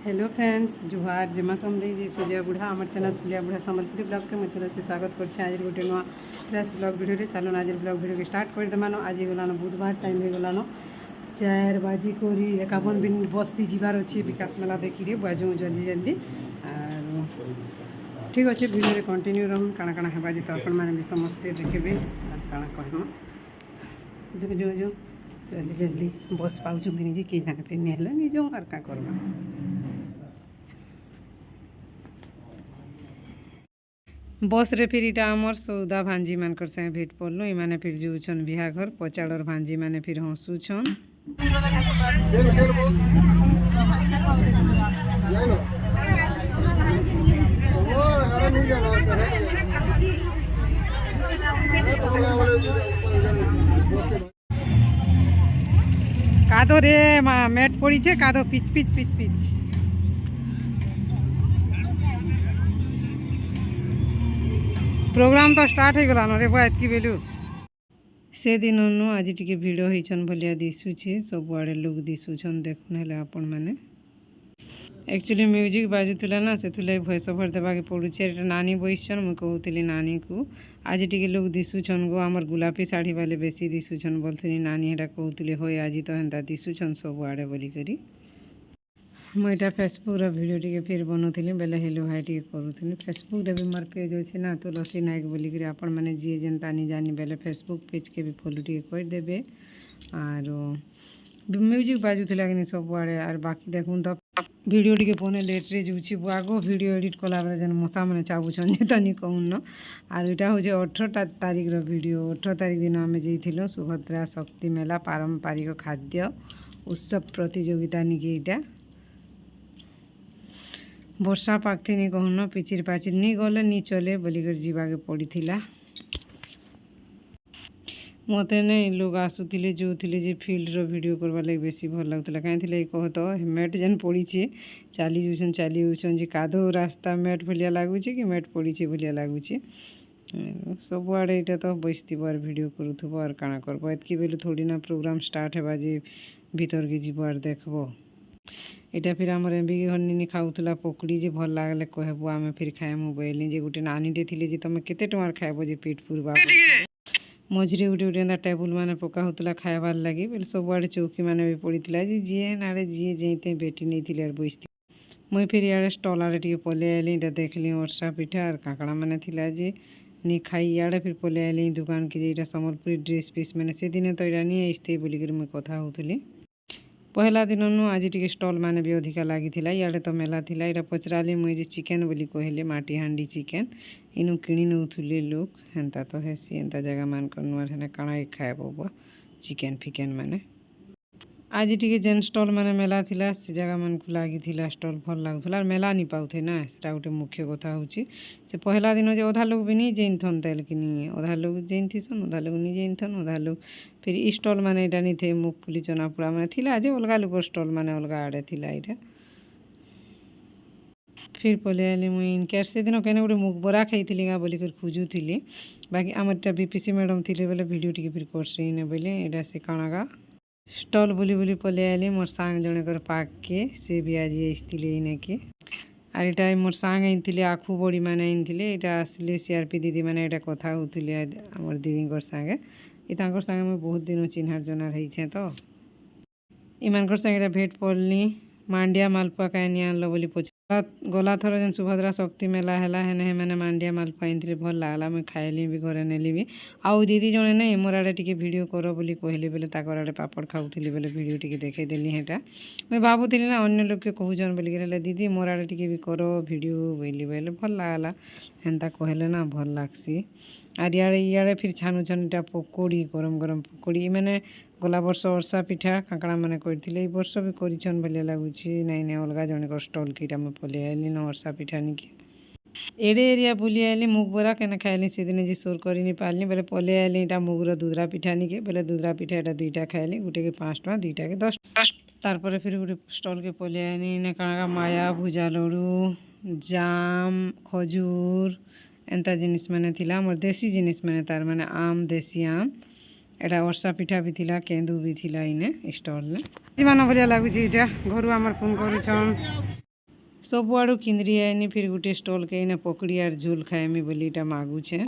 Hello friends जुहार जिमा समझे जी सूलिया बुढ़ा आम चैनल सूलिया बुढ़ा सम्बलपुरी ब्लॉग के मैं तुरंत स्वागत कर आज गोटे नुआ फ्रेश ब्लॉग भिडियो चलो आज ब्लॉग भिडियो के स्टार्ट कर देमान आज गलान बुधवार टाइम हो गलान 4 बाजी कोरी 51 दिन बस्ती जीवार अच्छे विकास मेला देखिए बाजू जल्दी जल्दी और ठीक अच्छे भिडियो कंटिन्यू रहूँ काଣା काଣା हेबा जी तो आपण मैंने भी समस्ते देखिए काଣା कहमा जो जो जो जल्दी जल्दी बस पाऊँ कि नहीं कि जाने पे नहीं नहीं जाऊँ और क्या करवा बस रे फिर इटा आमर सौदा भांजी मानकर संगे भेट पड़लु इमाने फिर जाऊन बिहा घर पचाड़र भांजी माने फिर हंसुछन कादो रे मेट पड़ी छे कादो pitch pitch pitch pitch program तो स्टार्ट हो गलान रे बा एतकी बेलू से दिन आज टिके भिड़ होइछन भलिया दिसुछे सब आड़े लोग दिसुछन देखुन हेले आपण माने एक्चुअली म्यूजिक बाजुला ना से वॉइस ओवर देवा के पड़ुछे एटा नानी बइछन मु कहउतली नानी को आज टिके लोग दिसुछन गो हमर गुलापी साड़ी वाले बेसी दिसुछन बोलथनी नानी एटा कहउतली होय आज तो हेंता दिसुछन सब आड़े बोली करी मुझे फेसबुक भिडियो टी फिर बनाऊली बेले हेलो हाई टी करूँ फेसबुक रे भी मोर पेज अच्छे ना तुलसी नायक बोलिक आपण मैंने जी जेनता नहीं जानी बेले फेसबुक पेज के भी फॉलो टी करदे और म्यूजिक बाजुला कि सब आड़े और बाकी देखूँ तो वीडियो टी बने लेट्रे जाऊँ आग वीडियो एडिट कला जेन मशा मैंने चाबुन जे तो नहीं कहून और यहाँ हूँ 18 तारिख भिडियो 18 तारिख दिन आम जाइलु सुभद्रा शक्ति मेला पारंपरिक खाद्य उत्सव प्रतियोगिता निके यहाँ वर्षा पाग थी नहीं कहून पिचिर पाचिर नहीं गले नहीं चले बोलिकर जीवाके पड़ी मत नहीं लोग आसुले जो थे जे फील्ड रो वीडियो करवा लगे बेसी भल लगुला कहीं कह तो मेट जेन पड़ी चली जाऊन चली जाऊन जे कादो रास्ता मेट भलिया लगुच कि मेट पड़ी भलिया लगुच सब आड़े यहाँ तो बसब और वीडियो करूब और काଣା करब एतकी बेलू थोड़ी ना प्रोग्राम स्टार्ट हेबा जे भीतर के जीव और देखब यहाँ फिर आम एम्बिकी हनी खाऊला पकड़ी जे भल लगले कहबू आम फिर खाएमु बोली जे गोटे नानीटे थी जे तुम केते टंकार खाइब जे पेट पुरवा मझे गोटे गोटे टेबुल मैंने पका होता खाइबार लगे बोले सब आड़े चौकी मैंने भी पड़ा जी जी नाड़े जी जेते बेटी नहीं थी और बस मुई फिर इे स्टल आड़े टे पलि आइली इटा देखली वर्षा पिठा और काकड़ा मैंने थिला जे नहीं खाई इे फिर पलि आइली दुकान के जे सम्बलपुरी ड्रेस पीस मैंने से दिन तो यहाँ नहीं आसते बोलिक मुझे कथा होली पहला दिन आज टी स्टल मैंने भी अधिका लगी इे तो मेला थिला यहाँ पचराली मुझे चिकेन बोली कहले माटी हांडी चिकेन इनु किणी नौले लोग हेन्ता तो हेसी एंता जगह मान नुआर हेने काଣା खाएब चिकेन फिकेन मैंने आज टी जेन स्टल मैंने मेला थिला से जगह मन को लगी स्टल भल लगुला मेला नहीं पाऊे ना से गोटे मुख्य कथा हूँ से पहला दिन जो अधा लोग भी नहीं जेन थन तेल कि अधा लोग जेन थीसन अधा लोग नहीं जेन थन अधा लोग फिर ई स्टल मैंने यहाँ नहीं थे मुगफुली चनापुरा मैंने थिला जे अलग लोग स्टल मैंने अलग आड़े थिला यहाँ फिर पलि आइली मुई इनके से दिन कहीं गोटे मुग बरा खाई बोलिक खोजुली बाकी आम बीपीसी मैडम थी बोले वीडियो टी फिर कर बोले यहाँ से काणागा स्टल बोली बोली पलि आइली मोर सांग जन पाक के से भी आज आसते इने के और यहाँ मोर सांग आनी आखु बड़ी मैंने आनी यहाँ आसले सीआरपी दीदी मैंने यहाँ कथा होती आम दीदी सागे ये सागे मुझे बहुत दिन चिन्हार जनार होइछे तो इमान संगे भेट पड़ली मांडिया मालपुआ कहीं आनल बोली पचार गला थर जेन सुभद्रा शक्ति मेला है हेने मैंने मांडिया मालपुआ आनी भल लगला मुझे खाइली भी घरे नेली भी आउ दीदी जड़े नहीं मोर आड़े टी भिड कर बोली कहली बोले आड़े पापड़ खाऊली बोले भिड टी देखईदेली हेटा मुझे भावुली ना अन्य लोग के कहून बोलिक दीदी मोर आड़े टी भी कर भिड बोली बोले भल लगला हेन्ता कहले ना भल लगसी और इे फिर छानु छानुटा पकोड़ी गरम गरम पकोड़ी मैंने गला वर्ष वर्षा पिठा काकड़ा मैंने करते वर्ष भी करछन भलिया लगुच नाई नाई अलग जन स्टल की मुझे पलि आइली ना वर्षा पिठा निके एड़े एरिया बुली आइली मुग बरा केना खाइली से दिन जी सोर कर नहीं पारली बोले पलि आइली यहाँ मुगर दुधरा पिठा निके बोले दुधरा पिठा यहाँ दुईटा खाइली गोटे के 5 टका दुईटा के 10 तारपरे फिर गोटे स्टल के पलि आइली इने काणा माया भुजा लड़ू जाम खजूर एंता जिनिस मैंने थिला मोर देसी जिनिस मैंने तार मैंने आम देसी आम एटा वर्षा पिठा भी थिला केंदू भी थिला इने स्टल ने जीवन भलिया लगुच घर आमर फोन करूछन ସବୁଆଡ଼ୁ କିନ୍ଦ୍ରି ଆଇନି ଫିର୍ ଗୁଟେ ଷ୍ଟଲ୍କେ ଏଇନା ପକଡ଼ି ଆର୍ ଝୋଲ୍ ଖାଏମି ବୋଲି ଇଟା ମାଗୁଛେ।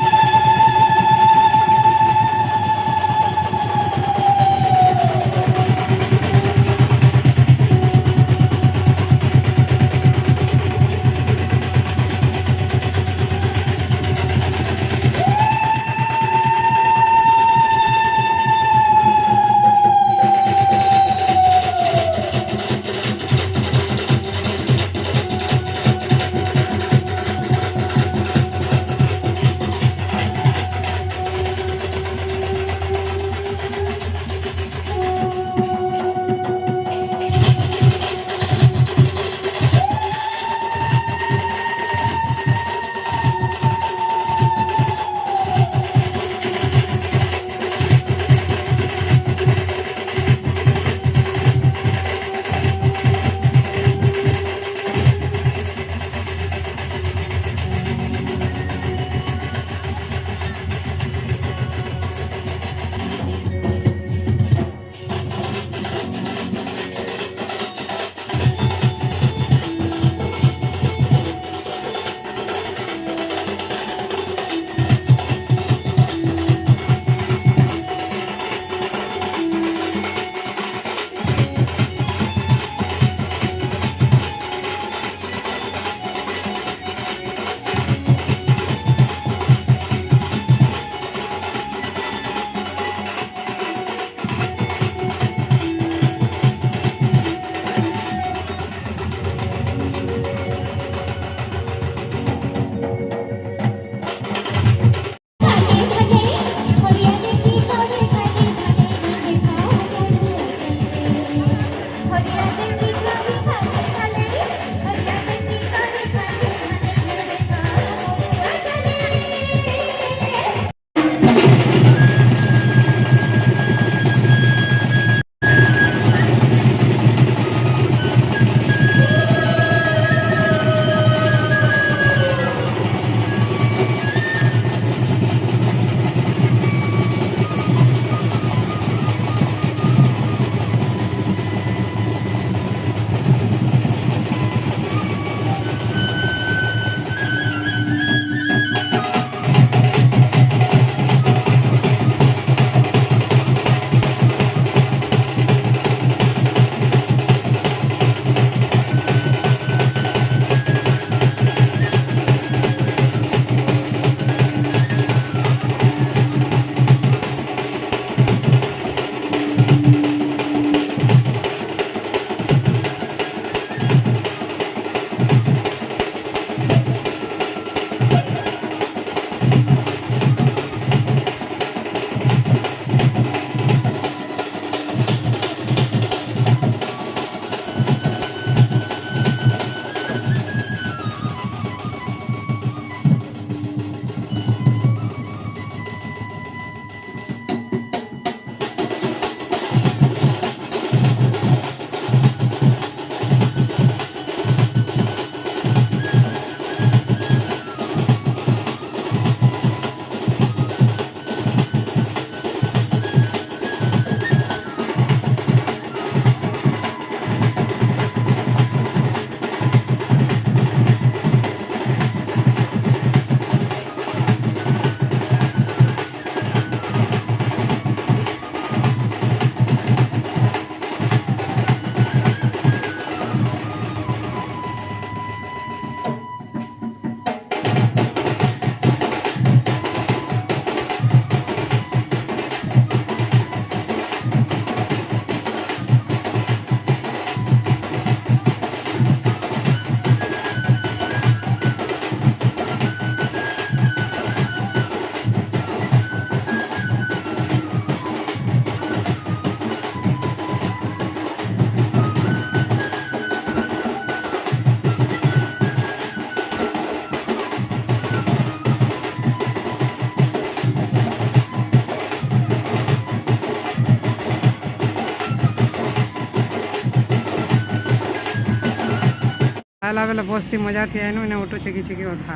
आला बेला बस्ती मजा थी आइनु इने ऑटो छेकी छेकी अधा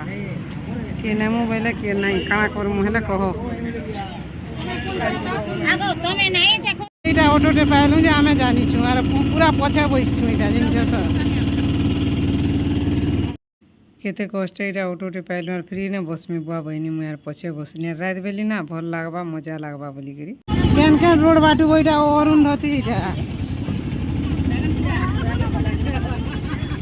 किए नेमु बेले किए नहीं काଣା करमु हेले कह आगो तमे नाही देखो एटा ऑटोटे पाइलु जे आमे जानी छु आर पूरा पछे बैसछु एटा जिनछ त केते कष्ट एटा ऑटोटे पाइल मार फ्री ने बसमी बुआ बहिनी मुई यार पछे बसनी रात बेली ना भल लागबा मजा लागबा बोली करी केन केन रोड बाटू बइटा अरुंधति एटा